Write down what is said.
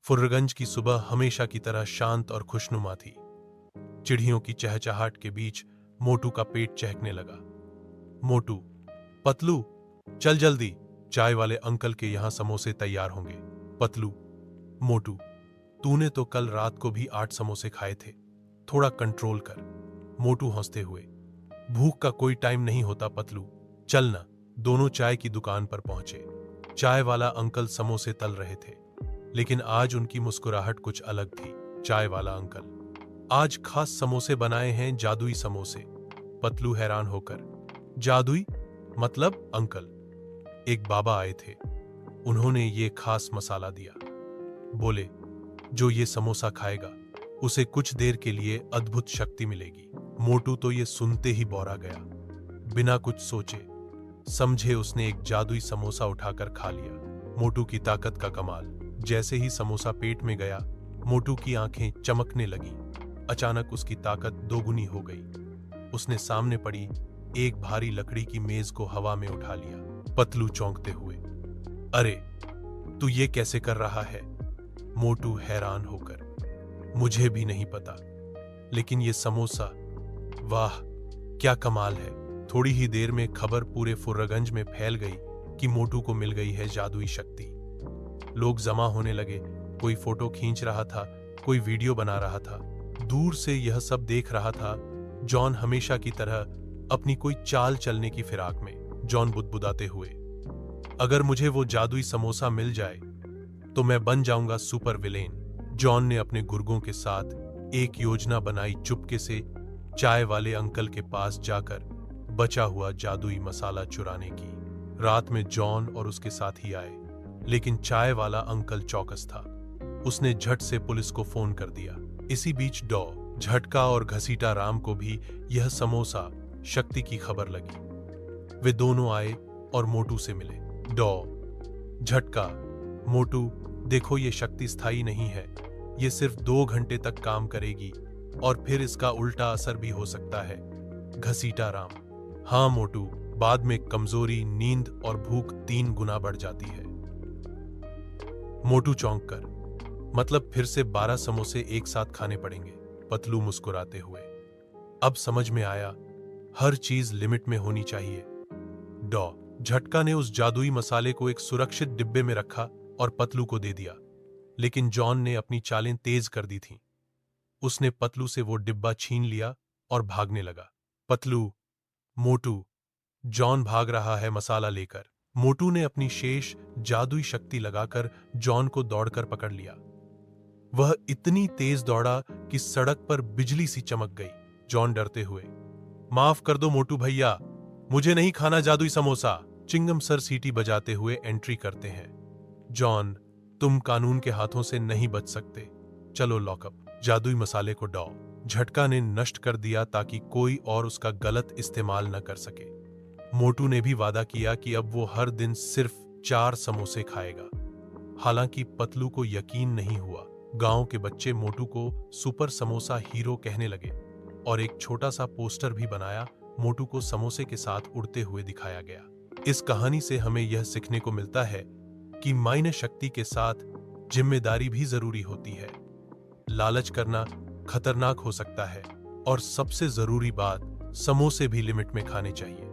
फुर्रगंज की सुबह हमेशा की तरह शांत और खुशनुमा थी। चिड़ियों की चहचहाट के बीच मोटू का पेट चहकने लगा। मोटू, पतलू, चल जल्दी, चाय वाले अंकल के यहां समोसे तैयार होंगे। पतलू, मोटू, तूने तो कल रात को भी 8 समोसे खाए थे, थोड़ा कंट्रोल कर। मोटू हंसते हुए, भूख का कोई टाइम नहीं होता पतलू, चल ना। दोनों चाय की दुकान पर पहुंचे। चाय वाला अंकल समोसे तल रहे थे, लेकिन आज उनकी मुस्कुराहट कुछ अलग थी। चाय वाला अंकल, आज खास समोसे बनाए हैं, जादुई समोसे। पतलू हैरान होकर, जादुई मतलब? अंकल, एक बाबा आए थे, उन्होंने ये खास मसाला दिया। बोले, जो ये समोसा खाएगा उसे कुछ देर के लिए अद्भुत शक्ति मिलेगी। मोटू तो ये सुनते ही बौरा गया। बिना कुछ सोचे समझे उसने एक जादुई समोसा उठाकर खा लिया। मोटू की ताकत का कमाल। जैसे ही समोसा पेट में गया, मोटू की आंखें चमकने लगी। अचानक उसकी ताकत दोगुनी हो गई। उसने सामने पड़ी एक भारी लकड़ी की मेज को हवा में उठा लिया। पतलू चौंकते हुए, अरे तू ये कैसे कर रहा है? मोटू हैरान होकर, मुझे भी नहीं पता, लेकिन ये समोसा, वाह क्या कमाल है। थोड़ी ही देर में खबर पूरे फुर्रगंज में फैल गई कि मोटू को मिल गई है जादुई शक्ति। लोग जमा होने लगे, कोई फोटो खींच रहा था, कोई वीडियो बना रहा था। दूर से यह सब देख रहा था जॉन, हमेशा की तरह अपनी कोई चाल चलने की फिराक में। जॉन बुदबुदाते हुए, अगर मुझे वो जादुई समोसा मिल जाए तो मैं बन जाऊंगा सुपर विलेन। जॉन ने अपने गुर्गों के साथ एक योजना बनाई, चुपके से चाय वाले अंकल के पास जाकर बचा हुआ जादुई मसाला चुराने की। रात में जॉन और उसके साथी आए, लेकिन चाय वाला अंकल चौकस था। उसने झट से पुलिस को फोन कर दिया। इसी बीच डॉ झटका और घसीटा राम को भी यह समोसा शक्ति की खबर लगी। वे दोनों आए और मोटू से मिले। डॉ झटका, मोटू देखो, ये शक्ति स्थायी नहीं है, ये सिर्फ 2 घंटे तक काम करेगी और फिर इसका उल्टा असर भी हो सकता है। घसीटा राम, हाँ मोटू, बाद में कमजोरी, नींद और भूख 3 गुना बढ़ जाती है। मोटू चौंक कर, मतलब फिर से 12 समोसे एक साथ खाने पड़ेंगे। पतलू मुस्कुराते हुए, अब समझ में आया, हर चीज लिमिट में होनी चाहिए। डॉ झटका ने उस जादुई मसाले को एक सुरक्षित डिब्बे में रखा और पतलू को दे दिया, लेकिन जॉन ने अपनी चालें तेज कर दी थीं। उसने पतलू से वो डिब्बा छीन लिया और भागने लगा। पतलू, मोटू, जॉन भाग रहा है मसाला लेकर। मोटू ने अपनी शेष जादुई शक्ति लगाकर जॉन को दौड़कर पकड़ लिया। वह इतनी तेज दौड़ा कि सड़क पर बिजली सी चमक गई। जॉन डरते हुए, माफ कर दो मोटू भैया, मुझे नहीं खाना जादुई समोसा। चिंगम सर सीटी बजाते हुए एंट्री करते हैं। जॉन, तुम कानून के हाथों से नहीं बच सकते, चलो लॉकअप। जादुई मसाले को डॉ झटका ने नष्ट कर दिया ताकि कोई और उसका गलत इस्तेमाल न कर सके। मोटू ने भी वादा किया कि अब वो हर दिन सिर्फ 4 समोसे खाएगा। हालांकि पतलू को यकीन नहीं हुआ। गांव के बच्चे मोटू को सुपर समोसा हीरो कहने लगे और एक छोटा सा पोस्टर भी बनाया। मोटू को समोसे के साथ उड़ते हुए दिखाया गया। इस कहानी से हमें यह सीखने को मिलता है कि मायने शक्ति के साथ जिम्मेदारी भी जरूरी होती है। लालच करना खतरनाक हो सकता है और सबसे जरूरी बात, समोसे भी लिमिट में खाने चाहिए।